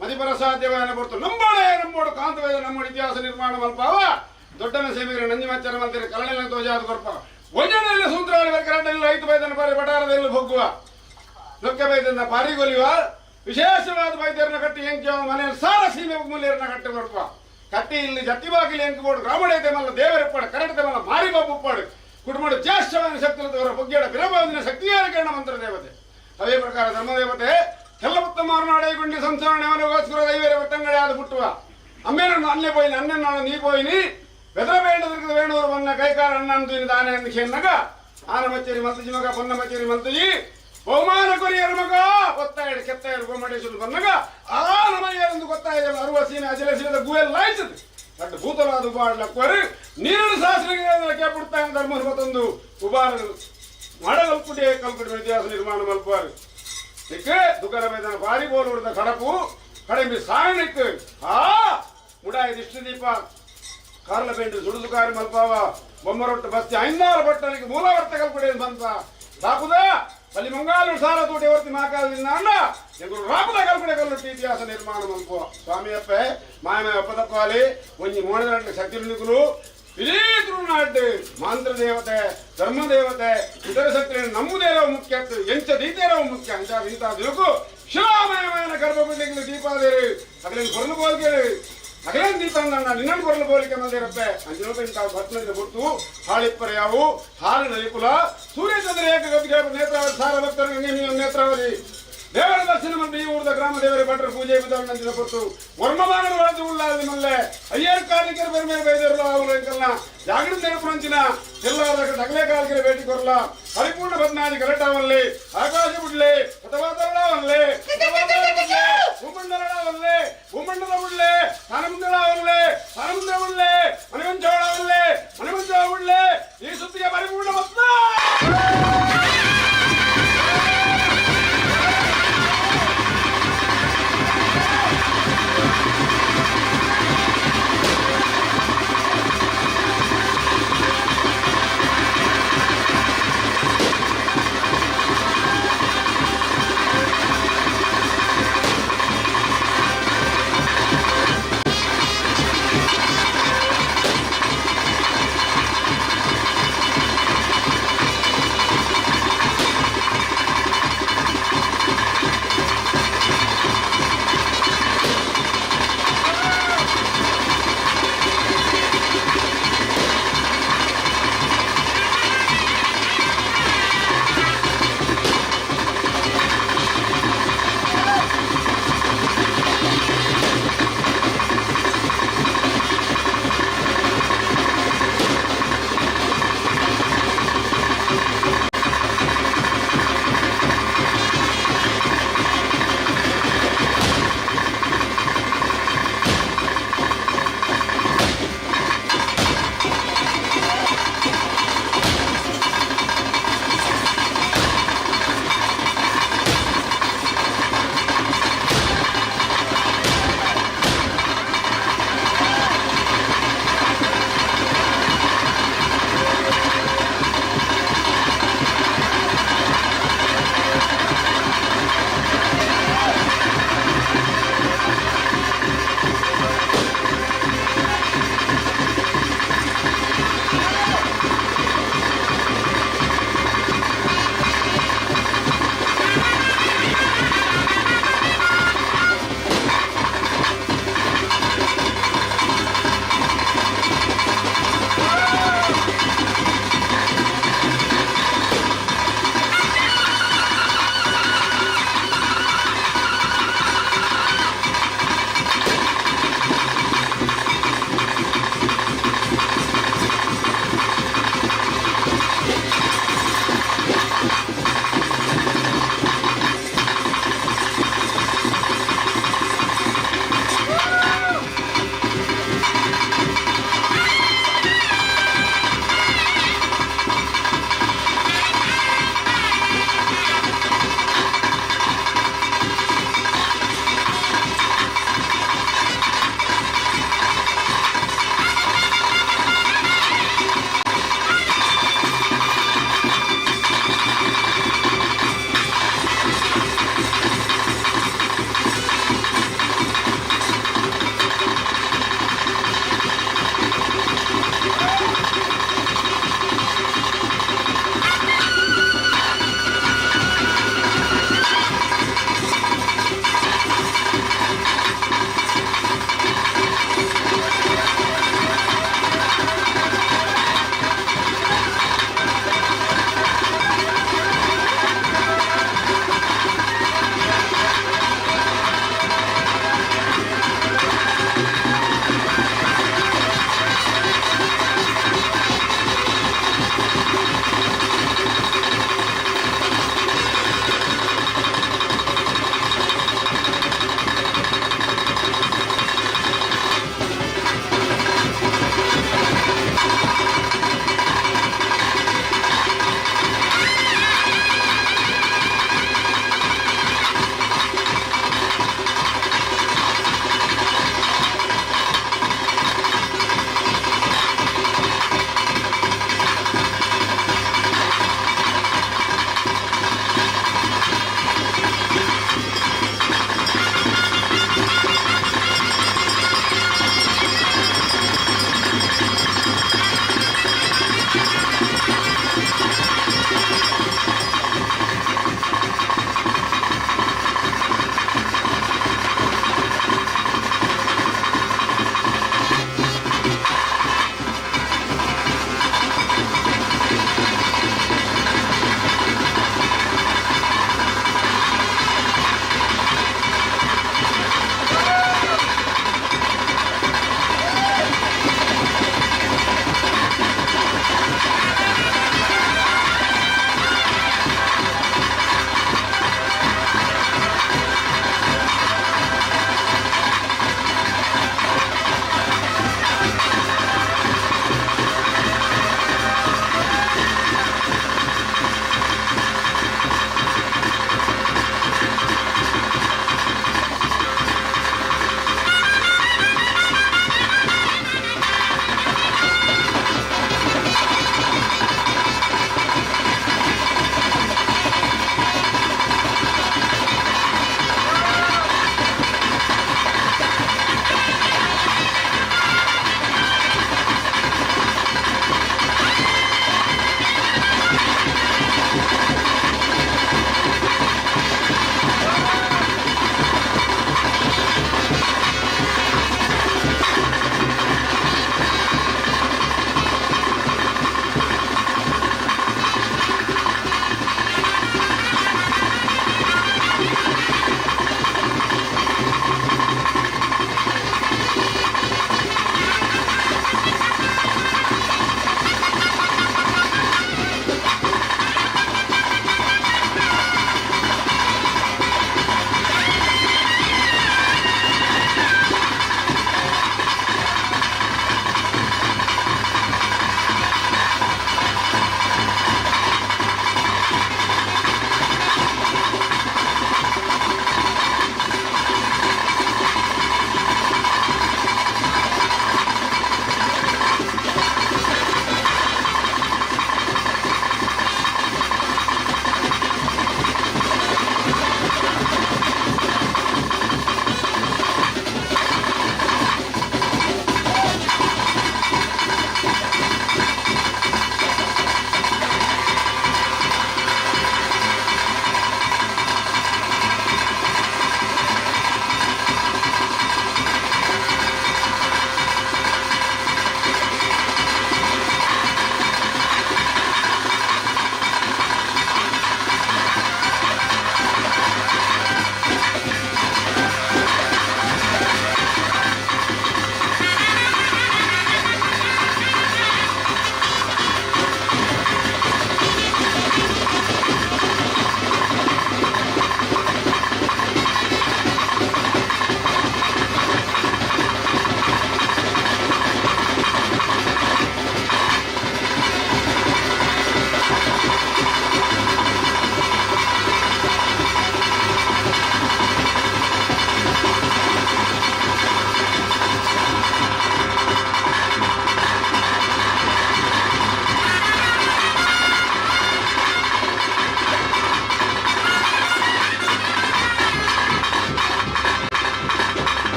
ಮದಿಪರ ಸಾಧ್ಯವಾದ ಬರ್ತು ನಮ್ಮೋಡು ಕಾಂತ ಬೈದ ನಮ್ಮ ಇತಿಹಾಸ ನಿರ್ಮಾಣ ಮಲ್ಪಾವ ದೊಡ್ಡನ ಸೇಮಿಗರ ನಂಜಿಮಚ್ಚರ ಮಂದಿರ ಕಲನೆಲ್ಲ ತೋಜಾದ ಕೊರ್ಪ ಒಂಜನಲ್ಲಿ ಸೂತ್ರಾಡಿ ಕರೆಂಟಲ್ಲಿ ರೈತ ಬೈದನ ಪಾರಿ ಬಟಾರದಲ್ಲಿ ಹೋಗುವ ಲೊಕ್ಕ ಬೈದನ್ನ ಪಾರಿಗೊಲಿಯುವ ವಿಶೇಷವಾದ ವೈದ್ಯರನ್ನ ಕಟ್ಟಿ ಎಂಕ ಮನೆ ಸಾರ ಸೀಮೆ ಮೂಲ್ಯರನ್ನ ಕಟ್ಟಿ ಬರ್ಪ ಕಟ್ಟಿ ಇಲ್ಲಿ ಜಟ್ಟಿ ಬಾಗಿಲಿ ಎಂಕ ಬೋಡು ಗ್ರಾಮಡೈತೆ ಮಲ್ಲ ದೇವರಪ್ಪಾಡು ಕರೆಂಟತೆ ಮಲ್ಲ ಮಾರಿ ಬಾಬುಪ್ಪಾಡು ಕುಟುಂಬದ ಜ್ಯೇಷ್ಠವಾದ ಶಕ್ತಿ ಬುಗ್ಗೆಡ ಬಿರಬಾದಿನ ಶಕ್ತಿಯಾರಿಕರಣ ಮಂತ್ರ ದೇವತೆ ಅದೇ ಪ್ರಕಾರ ಧರ್ಮದೇವತೆ ಕೆಲ್ಲಪುತ್ತ ಮಾರನಾಡೈಗುಂಡಿ ಸಂಸಾರಗೋಸ್ಕರ ದೈವರ ಒತ್ತಂಗಡೆ ಆದ ಬಿಟ್ಟುವ ಅಮ್ಮೇನನ್ನು ಅಲ್ಲೇ ಪೋಯಿನಿ ಅನ್ನೆನ್ನು ನೀ ಪೋಯಿನಿ ಬೆದರ ಬೇಂಡದ ವೇಣೂರು ಬನ್ನ ಕೈಕಾರ ಅಣ್ಣಂದು ದಾನೆ ಎಂದು ಕೇನ್ನಗ ಆನ ಮಚ್ಚೇರಿ ಮಂತಜಿ ಮಗ ಪೊನ್ನ ಮಚ್ಚೇರಿ ಮಂತಜಿ ಬಹುಮಾನ ಕೊರಿಯರ ಮಗ ಒತ್ತಾಯಡು ಕೆತ್ತಾಯರು ಗೋಮಟೇಶ್ವರ ಬನ್ನಗ ಆ ನಮಗೆಂದು ಗೊತ್ತಾಯಿಲ್ಲ ಅರುವ ಸೀಮೆ ಅಜಲ ಸೀಮದ ಗುವೆಲ್ಲ ಲಾಯಿಸಿದೆ ಬಟ್ ಭೂತಲಾದ ಉಬಾಡ್ಲಕ್ಕೋರಿ ನೀರಿನ ಶಾಸ್ತ್ರಕ್ಕೆ ಬಿಡ್ತಾನೆ ಧರ್ಮ ಮತ್ತೊಂದು ಉಬಾರ ಮಾಡಲ್ಪುಟೆ ಕಲ್ಪುಟ ಇತಿಹಾಸ ನಿರ್ಮಾಣ ಮಲ್ಪಾರು ಇಕ್ಕೆ ದುಃಖದ ಮೇದನ ಭಾರಿ ಬೋಲ್ ಹೊಡೆದ ಕಡಪು ಕಡಿಮೆ ಸಾಯಣಿಕ್ ಆ ಮುಡಾಯಿ ದಿಷ್ಟು ದೀಪ ಕಾರ್ಲ ಪೇಂಟ್ ಸುಡುದು ಕಾರಿ ಮಲ್ಪಾವ ಬೊಮ್ಮರೊಟ್ಟು ಬಸ್ತಿ ಐನಾರು ಬಟ್ಟಲಿಗೆ ಮೂಲವರ್ತ ಕಲ್ಪುಡೆ ಬಂತ ರಾಪುದ ಅಲ್ಲಿ ಮಂಗಾಲು ಸಾರ ತೂಟಿ ವರ್ತಿ ಮಾಕಾಲದಿಂದ ಅಣ್ಣ ಎಂಗುರು ರಾಪುದ ಕಲ್ಪಡೆ ಕಲ್ಲುಟ್ಟಿ ಇತಿಹಾಸ ನಿರ್ಮಾಣ ಮಲ್ಪುವ ಸ್ವಾಮಿಯಪ್ಪೆ ಮಾಯಮಯ ಒಪ್ಪದಪ್ಪಾಲಿ ಒಂಜಿ ಮೋಣದ ಶಕ್ತಿ ನಿಗುಲು ಇದೇ ನಾಡ್ಡು ಮಾಂತ್ರ ದೇವತೆ ಧರ್ಮ ದೇವತೆ ಇತರ ಶಕ್ತಿ ನಮ್ಮದೇರವ ಮುಖ್ಯ ಎಂಚ ದೀತೇರವ ಮುಖ್ಯ ಅಂತ ಇಂಥ ದಿನಕ್ಕೂ ಶಿಲಾಮಯమైన ಗರ್ಭಗುಡಿಗಳು ದೀಪಾದೇರಿ ಅಗಲಿನ ಕೊರಲು ಬೋಲ್ಕೇಳಿ ಅಗಲೇನ್ ದೀಪ ನಾನು ನಿನ್ನನ್ನು ಬರಲು ಬೋಲಿಕೆ ಮಂದಿರಪ್ಪೆ 5 ರೂಪಾಯಿ ತಾವು ಭಟ್ನದಿಂದ ಕೊಟ್ಟು ಹಾಳಿಪ್ಪರೆಯಾವು ಹಾಲು ನಲಿಕುಲ ಸೂರ್ಯಚಂದ್ರ ಏಕಗತಿಗೆ ನೇತ್ರಾವತಿ ಸಾರ ಭಕ್ತರಿಗೆ ನೀವು ನೇತ್ರಾವತಿ ದೇವರ ದರ್ಶನ ಮಾಡಿ ಈ ಊರದ ಗ್ರಾಮ ದೇವರ ಭಟ್ರ ಪೂಜೆ ವಿಧಾನ ಕೊಟ್ಟು ವರ್ಮಮಾನ ಒಳದು ಉಳ್ಳಾದಿ ಮಲ್ಲೆ ಅಯ್ಯರ್ ಕಾರ್ಮಿಕರು ಬೇರೆ ಬೇರೆ ಬೈದಿರಲ್ಲ ಅವರು ಇಂಕಲ್ನ ಜಾಗೃತ ನೆನಪುಂಚಿನ ಎಲ್ಲರ ಡಗಲೆ ಕಾಲಿಗೆ ಭೇಟಿ ಕೊರಲ್ಲ ಪರಿಪೂರ್ಣ ಬದನಾದಿ ಗರಟಾವಲ್ಲಿ ಆಕಾಶ ಬಿಡ್ಲೆ ಅಥವಾ ತರಳಾವಲ್ಲೇ ಭೂಮಂಡಲವಲ್ಲೇ ಭೂಮಂಡಲ ಬಿಡ್ಲೆ ಹನುಮಂತಳಾವಲ್ಲೇ ಹನುಮಂತ ಬಿಡ್ಲೆ ಹನುಮಂತವಳವಲ್ಲೇ ಹನುಮಂತ ಬಿಡ್ಲೆ ಈ ಸುತ್ತಿಗೆ ಪರಿಪೂರ್ಣ ಬದ್ನ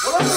What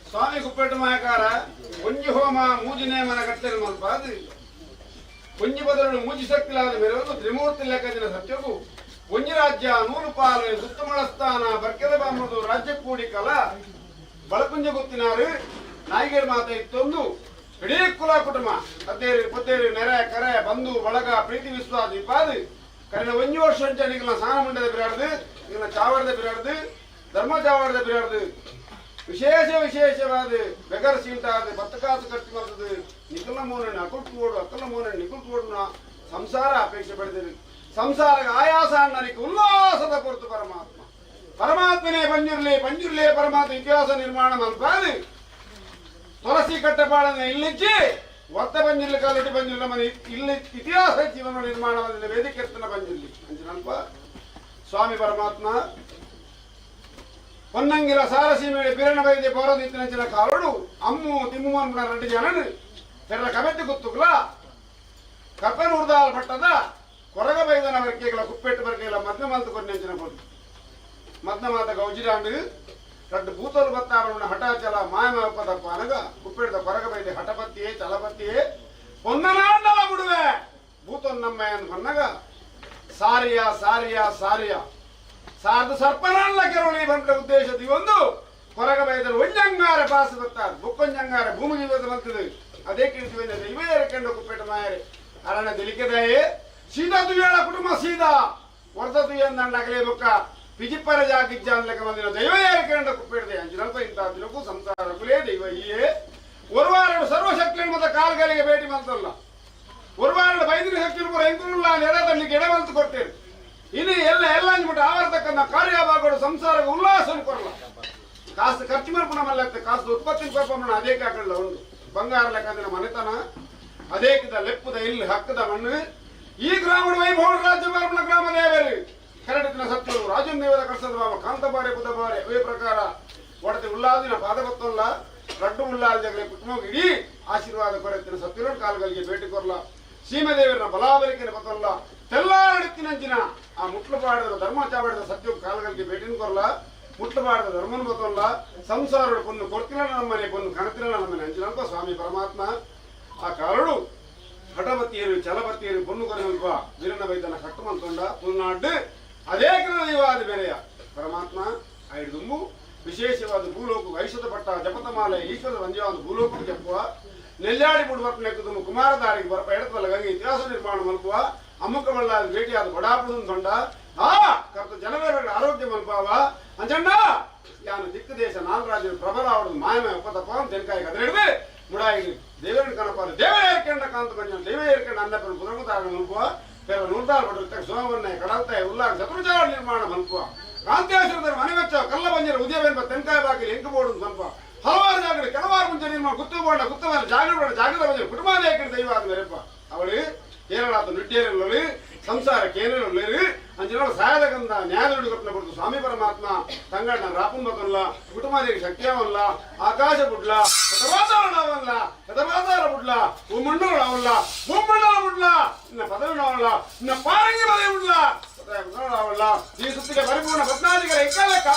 ಸ್ವಾಮಿ ಕುಪ್ಪೆಟ್ಟು ಮಾಯಕಾರ ಒಂಜಿ ಹೋಮ ಮೂಜಿನೇ ಮನ ಕಟ್ಟೆರು ಮಲ್ಪ ಅದು ಒಂಜಿ ಬದಲು ಮೂಜಿ ಶಕ್ತಿಲಾದ ಮೇರೆಯನ್ನು ತ್ರಿಮೂರ್ತಿ ಲೆಕ್ಕದಿನ ಸತ್ಯಗೂ ಒಂಜಿ ರಾಜ್ಯ ನೂರು ಪಾಲು ಸುತ್ತಮಳ ಸ್ಥಾನ ಬರ್ಕೆದ ಬಾಮದು ರಾಜ್ಯ ಕೂಡಿ ಕಲ ಬಳಕುಂಜ ಗೊತ್ತಿನಾರು ನಾಯಿಗೇರು ಮಾತ ಇತ್ತೊಂದು ಇಡೀ ಕುಲ ಕುಟುಂಬ ಅತ್ತೇರಿ ಪೊತ್ತೇರಿ ನೆರೆ ಕರೆ ಬಂಧು ಬಳಗ ಪ್ರೀತಿ ವಿಶ್ವಾಸ ಇಪ್ಪಾದು ಕರೆನ ಒಂಜಿ ವರ್ಷ ನಿಗಲ ಸ್ನಾನ ಮಂಡದ ಬಿರಾಡ್ದು ನಿಗಲ ಚಾವಡದ ಬಿರಾಡ್ದು ಧರ್ಮ ಚಾವಡದ ಬಿರಾಡ್ದು ವಿಶೇಷವಾದ ಬೆಗರ್ ಸೀಟಾದ ಬತ್ತಕಾಸು ಖರ್ಚು ಮಾಡ್ತದೆ ನಿಖಲ ಮೋನ ಅಕುಲ್ತೋಡು ಅಕ್ಕಲ ಮೋನ ನಿಕುಲ್ತೋಡ್ನ ಸಂಸಾರ ಅಪೇಕ್ಷೆ ಪಡೆದಿದೆ ಸಂಸಾರ ಆಯಾಸ ಅನ್ನಲಿಕ್ಕೆ ಉಲ್ಲಾಸದ ಕೊರತು ಪರಮಾತ್ಮ ಪರಮಾತ್ಮನೇ ಪಂಜುರ್ಲೆ ಪರಮಾತ್ಮ ಇತಿಹಾಸ ನಿರ್ಮಾಣ ಮಲ್ಪಾದು ತುಳಸಿ ಕಟ್ಟಪಾಡನ್ನ ಇಲ್ಲಿಚ್ಚಿ ಒತ್ತ ಪಂಜುರ್ಲಿ ಕಾಲಟಿ ಪಂಜುರ್ಲಿ ಮನೆ ಇಲ್ಲಿ ಇತಿಹಾಸ ಜೀವನ ನಿರ್ಮಾಣವಾದ ವೇದಿಕೆ ಎತ್ತನ ಪಂಜುರ್ಲಿ ಅಂಚಿನಲ್ಪ ಸ್ವಾಮಿ ಪರಮಾತ್ಮ పొన్నంగిల సారసీమేడి పిరణ వైద్య పౌరదిత్తిన కాలుడు అమ్ము తిమ్ము అనుకున్న రెండు జనను తెర్ర కబెత్తి గుత్తుకుల కప్పెను ఉర్దాల పట్టద కొరగ బైదన వరకేగల కుప్పెట్టు వరకేగల మధ్యమంత కొన్నించిన పొద్దు మధ్యమాత గౌజిరాండు రెండు భూతోలు బత్తారున్న హఠాచల మాయమప్ప తప్ప అనగా కుప్పెడుత కొరగ బైది హఠపత్తియే చలపత్తియే పొన్ననాండల ముడువే భూతొన్నమ్మే అనుకున్నగా సారియా సారియా సారియా ಸಾರ್ದು ಸರ್ಪನಾಳ ಕೆರವಳಿ ಬಂದ ಉದ್ದೇಶದಿ ಒಂದು ಹೊರಗ ಬೈದರು ಒಂಜಂಗಾರ ಪಾಸ ಬರ್ತಾರೆ ಬುಕ್ಕೊಂಜಂಗಾರ ಭೂಮಿಗೆ ಬರ್ತದೆ ಅದೇ ಕೀರ್ತಿವೇನೆ ಇವೇ ಎರಕಂಡ ಕುಪ್ಪೆಟ್ಟ ಮಾಯರೆ ಅರಣ್ಯ ದಿಲಿಕೆದಾಯೆ ಸೀದಾ ತುಯ್ಯಾಳ ಕುಟುಂಬ ಸೀದಾ ವರದ ತುಯ್ಯಂದಂಡ ಅಗಲೇ ಬೊಕ್ಕ ಪಿಜಿಪ್ಪರ ಜಾಗಿಜ್ಜ ಅನ್ಲಕ ಬಂದಿನ ದೈವ ಎರಕಂಡ ಕುಪ್ಪೆಟ್ಟದೆ ಅಂಚಿನಲ್ಪ ಇಂಥ ದಿನಕ್ಕೂ ಸಂಸಾರಕ್ಕೂ ದೈವ ಈಯೇ ಒರ್ವಾರಡು ಸರ್ವಶಕ್ತಿಯನ್ನು ಮೊತ್ತ ಕಾಲ್ಗಳಿಗೆ ಭೇಟಿ ಮಂತಲ್ಲ ಒರ್ವಾರಡು ಬೈದಿನ ಶಕ್ತಿ ಪೂರ ಎಂಕುಲ್ಲ ನೆರದಲ್ಲಿ ಎಡವಂತು ಕೊಡ್ತೇನೆ ಇನ್ನು ಎಲ್ಲ ಅಂದ್ಬಿಟ್ಟು ಆವರ್ತಕ್ಕಂಥ ಕಾರ್ಯಭಾಗಗಳು ಸಂಸಾರ ಉಲ್ಲಾಸ ಕೊರಲ್ಲ ಕಾಸು ಖರ್ಚು ಮಾಡ್ಕೊಂಡು ನಮ್ಮಲ್ಲ ಕಾಸು ಉತ್ಪತ್ತಿ ಪರ್ಪಣ ಅದೇ ಕಾಕಲ್ಲ ಒಂದು ಬಂಗಾರ ಲೆಕ್ಕಂದಿನ ಮನೆತನ ಅದೇಕಿದ ಲೆಪ್ಪದ ಇಲ್ಲಿ ಹಕ್ಕದ ಮಣ್ಣು ಈ ಗ್ರಾಮದ ವೈಭವ ರಾಜ್ಯ ಬರ್ಪಣ ಗ್ರಾಮ ದೇವರು ಕರಡಿನ ಸತ್ಯರು ರಾಜನ್ ದೇವರ ಕರ್ಸದ ಬಾಬ ಕಾಂತಬಾರೆ ಬುಧಬಾರೆ ಅವೇ ಪ್ರಕಾರ ಒಡತೆ ಉಲ್ಲಾದಿನ ಪಾದ ಗೊತ್ತಲ್ಲ ರಡ್ಡು ಉಲ್ಲಾದಿಗಳ ಕುಟುಂಬ ಇಡೀ ಆಶೀರ್ವಾದ ಕೊರತಿನ ಸತ್ಯರು ಕಾಲಗಳಿಗೆ ಭೇಟಿ ಕೊರಲ್ಲ ಸೀಮೆದೇವರನ್ನ ಬಲಾಬಲಿಕೆನ ಗೊತ್ತಲ್ಲ తెల్లారెత్తినంచిన ఆ ముట్లు పాడದ ధర్మ చాబడిದ సత్య కాలగలికి భేటిని కొరల ముట్లు పాడದ ధర్మను బొత్తల్ల సంసారుడు కొన్ని కొర్తిల నమ్మని కొన్ని కణతిల నమ్మని అంచినంత స్వామి పరమాత్మ ఆ కాలుడు ಹಠಪತಿಯರು ಚಲಪತಿಯರು பொண்ணு ಕೊರಲ್ಪ ವೀರನ ವೈದ್ಯನ ಕಟ್ಟುಮಂತೊಂಡ ತುಳುನಾಡು ಅದೇ ದೈವಾದ ಬೆರೆಯ ಪರಮಾತ್ಮ ಐದು ದುಂಬು ವಿಶೇಷವಾದ ಭೂಲೋಕ ಐಷಧ ಪಟ್ಟ ಜಪತಮಾಲೆ ಈಶ್ವರ ವಂದ್ಯವಾದ ಭೂಲೋಕಕ್ಕೆ ಜಪ್ಪುವ ನೆಲ್ಲಾಡಿ ಬಿಡುವರ್ಪಣೆ ಕುದುಮ ಕುಮಾರದಾರಿಗೆ ಬರಪ ಎಡತಲ್ಲ ಗಂಗೆ ಇತಿಹಾಸ ನಿರ್ಮಾಣ ಮಲ್ಪುವ ಅಮ್ಮಕವಲ್ಲ ಭೇಟಿಯಾದ ಬಡಾಪುದು ತೊಂಡ ಆ ಕರ್ತ ಜನರ ಆರೋಗ್ಯ ಮಲ್ಪಾವ ಅಂಜಣ್ಣ ಯಾನು ದಿಕ್ಕು ದೇಶ ನಾಲ್ ರಾಜ್ಯ ಪ್ರಬಲ ಅವರದು ಮಾಯಮ ಒಪ್ಪತಪ್ಪ ತೆನಕಾಯಿ ಕದರಿಡಿದು ಮುಡಾಯಿ ದೇವರನ್ನ ಕನಪಾದ ದೇವ ಏರ್ಕಂಡ ಕಾಂತ ಬಂಜ ದೇವ ಏರ್ಕಂಡ ಅನ್ನಪನ ಪುನರ್ಮತಾರ ಮಲ್ಪುವ ಕೆಲವು ನೂರ್ತಾರು ಪಟ್ಟಿರ್ತಾರೆ ಸೋಮವನ್ನೇ ಕಡಲ್ತಾಯಿ ಉಲ್ಲಾರ ಚತುರ್ಜಾಳ ನಿರ್ಮಾಣ ಮಲ್ಪುವ ಕಾಂತೇಶ್ವರದಲ್ಲಿ ಮನೆ ವೆಚ್ಚ ಕಲ್ಲ ಬಂಜರ ಉದಯವೆಂಬ ತೆನಕಾಯಿ ಬಾಗಿಲು ಎಂಕು ಬೋರ್ಡು ಮಲ್ಪ ಹಲವಾರು ಜಾಗಗಳು ಕೆಲವಾರು ಮುಂಚೆ ನಿರ್ಮಾಣ ಗುತ್ತು ಬೋಂಡ ಗುತ್ತವಾರ ಜಾಗದ ಬಂಜರ ಕುಟುಂಬಾದೇಕರ ದೈವ ಆದ ಮೇರೆಪ್ಪ ಅವಳು ಕೇರಳಾದ ನಿಟ್ಟೇರಲ್ಲೂ ಸಂಸಾರ ಕೇರಳಲ್ಲೂ ಅಂಚಿನ ಸಾಯದಗಂದ ನ್ಯಾಯದೊಡ್ಡು ಕೊಟ್ಟನ ಕೊಡ್ತು ಸ್ವಾಮಿ ಪರಮಾತ್ಮ ತಂಗಣ್ಣ ರಾಪುನ್ ಬತ್ತಲ್ಲ ಕುಟುಂಬಾದೇವಿ ಶಕ್ತಿಯವಲ್ಲ ಆಕಾಶ ಬುಡ್ಲ ವಾತಾವರಣವಲ್ಲ ವಾತಾವರಣ ಬುಡ್ಲ ಭೂಮಂಡಲ ಅವಲ್ಲ ಭೂಮಂಡಲ ಬುಡ್ಲ ಇನ್ನ ಪದವಿನವಲ್ಲ ಇನ್ನ ಪಾರಂಗಿ ಪದವಿ ಬುಡ್ಲ ಅವಲ್ಲ ಈ ಸುತ್ತಿಗೆ ಪರಿಪೂರ್ಣ ಪದ್ನಾದಿಗಳ ಎಕ್ಕಲೆಕ್ಕ